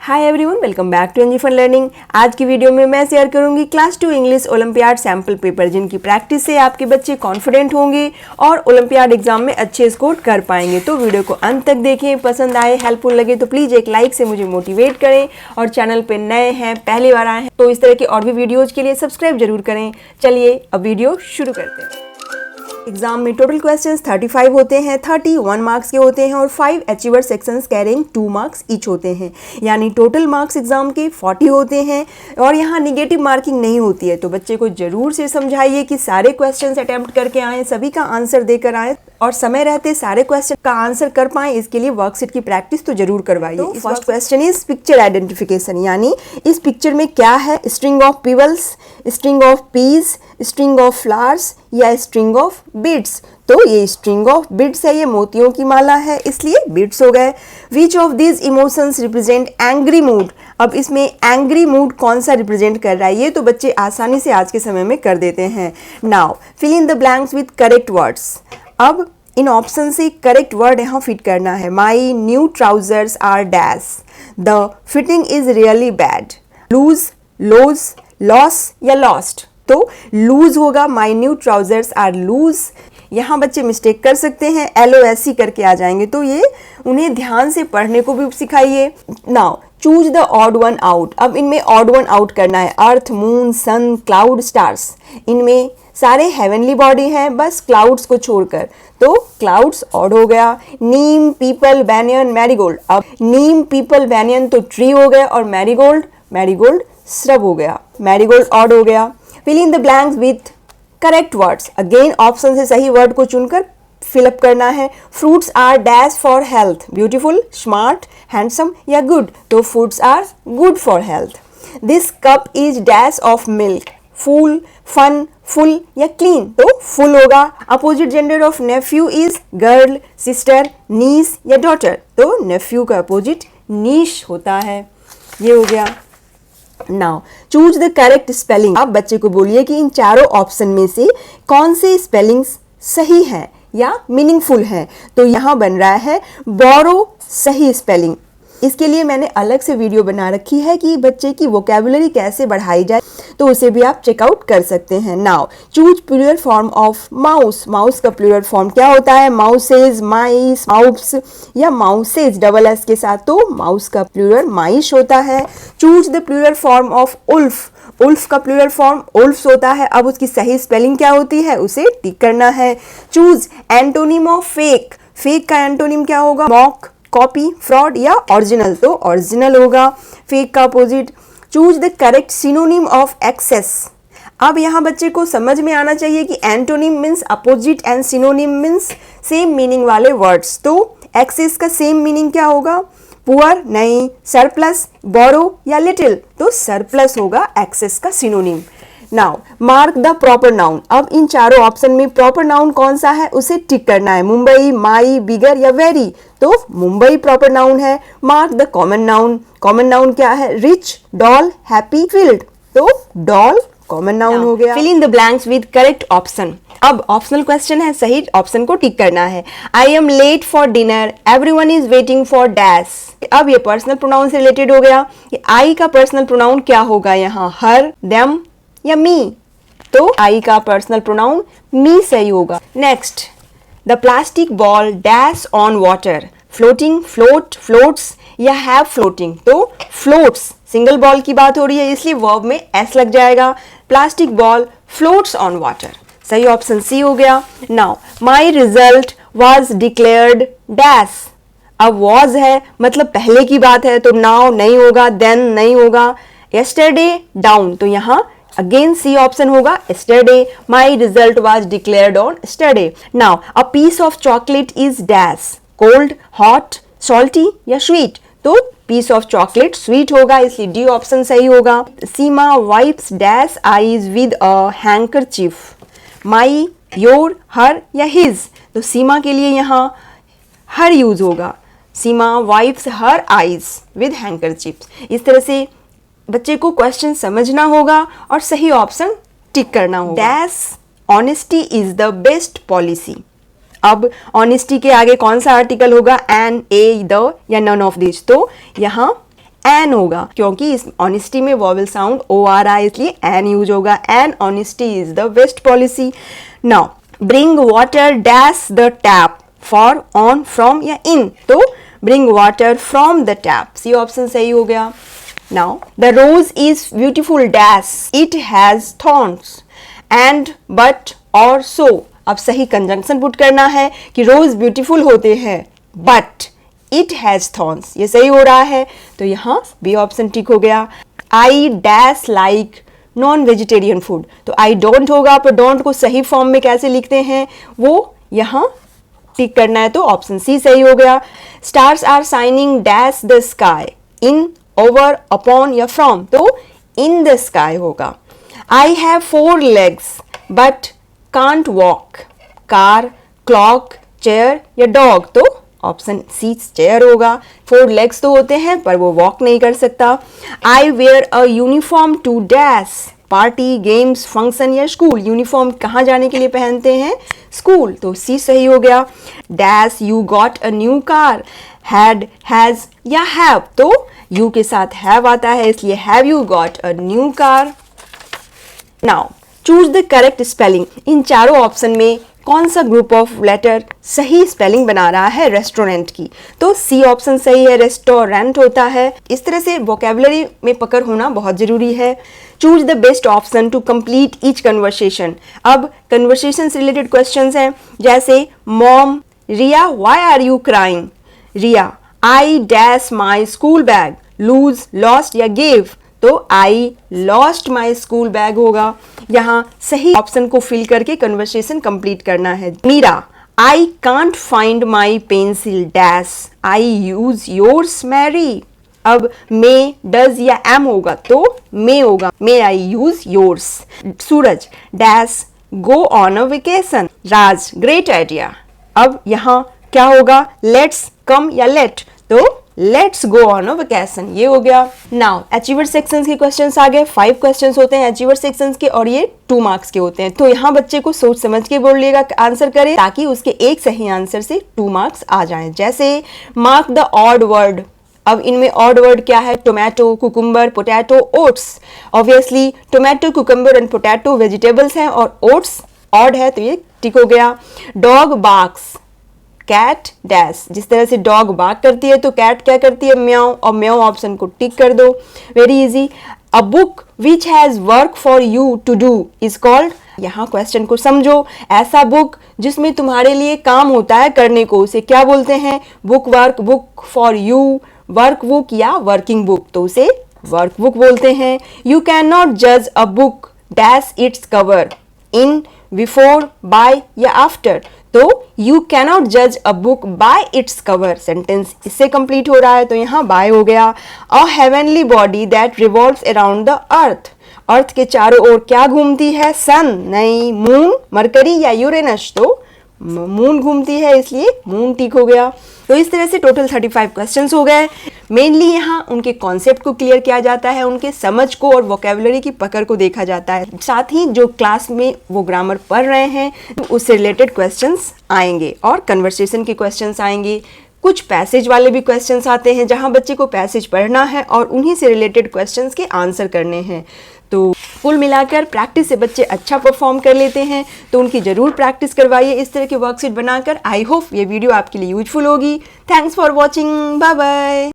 Hi everyone, welcome back to NG fun learning. आज की video में मैं शेयर करूंगी class 2 English olympiad sample paper, जिनकी प्रैक्टिस से आपके बच्चे कॉन्फिडेंट होंगे और ओलंपियाड एग्जाम में अच्छे स्कोर कर पाएंगे। तो वीडियो को अंत तक देखें, पसंद आए, हेल्पफुल लगे तो प्लीज़ एक लाइक से मुझे मोटिवेट करें, और चैनल पर नए हैं, पहली बार आए हैं तो इस तरह के और भी वीडियोज़ के लिए सब्सक्राइब जरूर करें। चलिए अब वीडियो शुरू करते हैं। एग्जाम में टोटल क्वेश्चंस 35 होते हैं, 31 मार्क्स के होते हैं और 5 achiever sections carrying 2 marks each होते हैं, यानी टोटल मार्क्स एग्जाम के 40 होते हैं और यहाँ निगेटिव मार्किंग नहीं होती है। तो बच्चे को जरूर से समझाइए कि सारे क्वेश्चंस अटेम्प्ट करके आएँ, सभी का आंसर देकर आएँ और समय रहते सारे क्वेश्चन का आंसर कर पाएँ। इसके लिए वर्कशीट की प्रैक्टिस तो जरूर करवाइए। तो first question is picture identification, यानी इस पिक्चर में क्या है, string of pebbles, string of peas, string of flowers या स्ट्रिंग ऑफ बीड्स। तो ये स्ट्रिंग ऑफ बीड्स है, ये मोतियों की माला है, इसलिए बीड्स हो गए। Which of these emotions represent angry mood. अब इसमें एंग्री मूड कौन सा रिप्रेजेंट कर रहा है, ये तो बच्चे आसानी से आज के समय में कर देते हैं। Now fill in the blanks with correct words. अब इन ऑप्शन से करेक्ट वर्ड यहाँ फिट करना है। My new trousers are dash, the fitting is really bad, loose, lose, loss या लॉस्ट। तो लूज होगा, my new trousers are loose. यहाँ बच्चे मिस्टेक कर सकते हैं, LOSE करके आ जाएंगे, तो ये उन्हें ध्यान से पढ़ने को भी सिखाइए। Now choose the odd one out. अब इनमें ऑड वन आउट करना है। अर्थ, मून, सन, क्लाउड, स्टार्स, इनमें सारे हेवनली बॉडी हैं, बस क्लाउड्स को छोड़कर। तो क्लाउड्स ऑड हो गया। नीम, पीपल, बैनियन, मैरीगोल्ड। अब नीम, पीपल, बैनियन तो ट्री हो गए और मैरीगोल्ड श्रब हो गया। मैरीगोल्ड ऑड हो गया। Fill in the blanks with correct words. Again option से सही वर्ड को चुनकर फिलअप करना है। Fruits are dash for health, beautiful, smart, handsome या गुड। तो fruits are good for health. This cup is dash of milk, fool, fun, full या clean. तो फुल होगा। Opposite gender of nephew is girl, sister, niece या daughter. तो नेफ्यू का opposite नीश होता है। ये हो गया। Now choose the correct spelling. आप बच्चे को बोलिए कि इन चारों ऑप्शन में से कौन से स्पेलिंग्स सही हैं या मीनिंगफुल हैं। तो यहाँ बन रहा है बोरो सही स्पेलिंग। इसके लिए मैंने अलग से वीडियो बना रखी है कि बच्चे की वोकैबुलरी कैसे बढ़ाई जाए, तो उसे भी आप चेकआउट कर सकते हैं। Now choose plural form of mouse. Mouse का प्लूरल फॉर्म क्या होता है, माउसेज, माइस, माउप्स या माउसेज डबल एस के साथ। तो माउस का प्लूरल माइश होता है। Choose the plural form of wolf. Wolf का प्लूरल फॉर्म उल्फ्स होता है। अब उसकी सही स्पेलिंग क्या होती है, उसे टिक करना है। Choose antonym of fake. Fake का एंटोनिम क्या होगा, मॉक, कॉपी, फ्रॉड या ओरिजिनल। तो ओरिजिनल होगा फेक का opposite. Choose the correct synonym of excess. अब यहाँ बच्चे को समझ में आना चाहिए कि antonym means opposite and synonym means same meaning वाले वर्ड्स। तो एक्सेस का सेम मीनिंग क्या होगा, पुअर नहीं, सरप्लस, बोरो या लिटिल। तो सरप्लस होगा एक्सेस का synonym. Now mark the proper noun. अब इन चारों ऑप्शन में प्रॉपर नाउन कौन सा है, उसे टिक करना है। मुंबई, माई, बिगर या वेरी। तो मुंबई प्रॉपर नाउन है। Mark the common noun. Common noun क्या है, रिच, डॉल, हैप्पी, फील्ड। तो डॉल कॉमन नाउन हो गया। Fill in the blanks with correct option. अब ऑप्शनल क्वेश्चन है, सही ऑप्शन को टिक करना है। I am late for dinner, everyone is waiting for dash. अब ये पर्सनल प्रोनाउन से रिलेटेड हो गया। आई का पर्सनल प्रोनाउन क्या होगा यहाँ, हर, देम या मी। तो आई का पर्सनल प्रोनाउन मी सही होगा। Next, the plastic ball dash on water, floating, float, floats या हैव फ्लोटिंग। तो फ्लोट्स सिंगल बॉल की बात हो रही है, इसलिए वर्ब में एस लग जाएगा। Plastic ball floats on water, सही ऑप्शन सी हो गया। Now my result was declared dash. अब वॉज है मतलब पहले की बात है, तो नाउ नहीं होगा, देन नहीं होगा, यस्टरडे डाउन। तो यहाँ अगेन सी ऑप्शन होगा, yesterday my result was declared on yesterday. Now a piece of chocolate is dash, cold, hot, salty या sweet. तो piece of chocolate sweet होगा, इसलिए डी ऑप्शन सही होगा। सीमा wipes dash eyes with a handkerchief. My, your, her या his। तो सीमा के लिए यहाँ हर यूज होगा। सीमा wipes her eyes with handkerchief। इस तरह से बच्चे को क्वेश्चन समझना होगा और सही ऑप्शन टिक करना होगा। Dash honesty is the best policy. अब ऑनेस्टी के आगे कौन सा आर्टिकल होगा, एन, ए, द या नन ऑफ दिस। तो यहाँ एन होगा, क्योंकि इस ऑनेस्टी में वॉवेल साउंड ओ आ रहा है, इसलिए एन यूज होगा। An honesty is the best policy. Now bring water dash the tap, for, on, from या इन, तो bring water from the tap, C option सही हो गया। Now the rose is beautiful dash, it has thorns, and, but और so. अब सही conjunction put करना है कि रोज ब्यूटीफुल होते हैं बट इट हैज थॉर्न्स, ये सही हो रहा है, तो यहाँ बी ऑप्शन ठीक हो गया। I dash like non vegetarian food, तो आई डोंट होगा, पर डोंट को सही फॉर्म में कैसे लिखते हैं वो यहाँ टिक करना है, तो ऑप्शन सी सही हो गया। Stars are shining dash the sky, in, over, upon या फ्रॉम, तो इन द स्काई होगा। I have 4 legs but can't walk, car, clock, chair या डॉग, तो ऑप्शन सी चेयर होगा। 4 legs तो होते हैं पर वो वॉक नहीं कर सकता। I wear a uniform to dash, party, games, function या स्कूल, यूनिफॉर्म कहाँ जाने के लिए पहनते हैं, स्कूल, तो सी सही हो गया। Dash you got a new car, had, has या हैव, तो यू के साथ हैव आता है, इसलिए have you got a new car. Now choose the correct spelling, इन चारों ऑप्शन में कौन सा ग्रुप ऑफ लेटर सही स्पेलिंग बना रहा है रेस्टोरेंट की, तो सी ऑप्शन सही है, रेस्टोरेंट होता है। इस तरह से वोकेबुलरी में पकड़ होना बहुत जरूरी है। Choose the best option to complete each conversation, अब कन्वर्सेशन से रिलेटेड क्वेश्चंस हैं, जैसे mom, Riya why are you crying, Riya I dash my school bag, lose, lost या गेव, तो I lost my school bag होगा। यहाँ सही ऑप्शन को फिल करके कन्वर्सेशन कंप्लीट करना है। Meera I can't find my pencil dash, I use yours Mary, अब मे, डज या एम होगा, तो मे होगा, may I use yours. Suraj dash go on a vacation, Raj great idea, अब यहाँ क्या होगा, लेट्स कम या लेट, तो let's go on a vacation, ये हो गया। नाउ अचीवर सेक्शंस के क्वेश्चंस आ गए। 5 क्वेश्चंस होते हैं अचीवर सेक्शंस के और ये 2 मार्क्स के होते हैं, तो यहाँ बच्चे को सोच समझ के बोलिएगा, आंसर करे, ताकि उसके एक सही आंसर से 2 मार्क्स आ जाएं। जैसे मार्क द ऑड वर्ड, अब इनमें ऑड वर्ड क्या है, tomato, cucumber, potato, oats. Obviously tomato, cucumber and potato vegetables हैं और ओट्स ऑड है, तो ये टिक हो गया। डॉग बार्क्स, कैट डैश, जिस तरह से डॉग बार्क करती है तो कैट क्या करती है, म्याऊ, और म्याऊ ऑप्शन को टिक कर दो, very easy. A book which has work for you to do is called, यहाँ क्वेश्चन को समझो, ऐसा बुक जिसमें तुम्हारे लिए काम होता है करने को, उसे क्या बोलते हैं, book work, book for you, work book या वर्किंग बुक, तो उसे वर्क बुक बोलते हैं। यू कैन नॉट जज a book dash its cover, in, before, by या आफ्टर, तो यू कैनॉट जज a book by its cover, sentence इससे कंप्लीट हो रहा है, तो यहाँ बाय हो गया। A heavenly body that revolves around the earth, earth के चारों ओर क्या घूमती है, सन नहीं, मून, मरकरी या यूरेनस, तो मून घूमती है, इसलिए मून टिक हो गया। तो इस तरह से टोटल 35 क्वेश्चंस हो गए। मेनली यहाँ उनके कॉन्सेप्ट को क्लियर किया जाता है, उनके समझ को और वोकेबुलरी की पकड़ को देखा जाता है, साथ ही जो क्लास में वो ग्रामर पढ़ रहे हैं तो उससे रिलेटेड क्वेश्चंस आएंगे और कन्वर्सेशन के क्वेश्चंस आएंगे। कुछ पैसेज वाले भी क्वेश्चंस आते हैं जहाँ बच्चे को पैसेज पढ़ना है और उन्हीं से रिलेटेड क्वेश्चंस के आंसर करने हैं। तो कुल मिलाकर प्रैक्टिस से बच्चे अच्छा परफॉर्म कर लेते हैं, तो उनकी ज़रूर प्रैक्टिस करवाइए इस तरह के वर्कशीट बनाकर। आई होप ये वीडियो आपके लिए यूजफुल होगी। Thanks for watching, bye bye.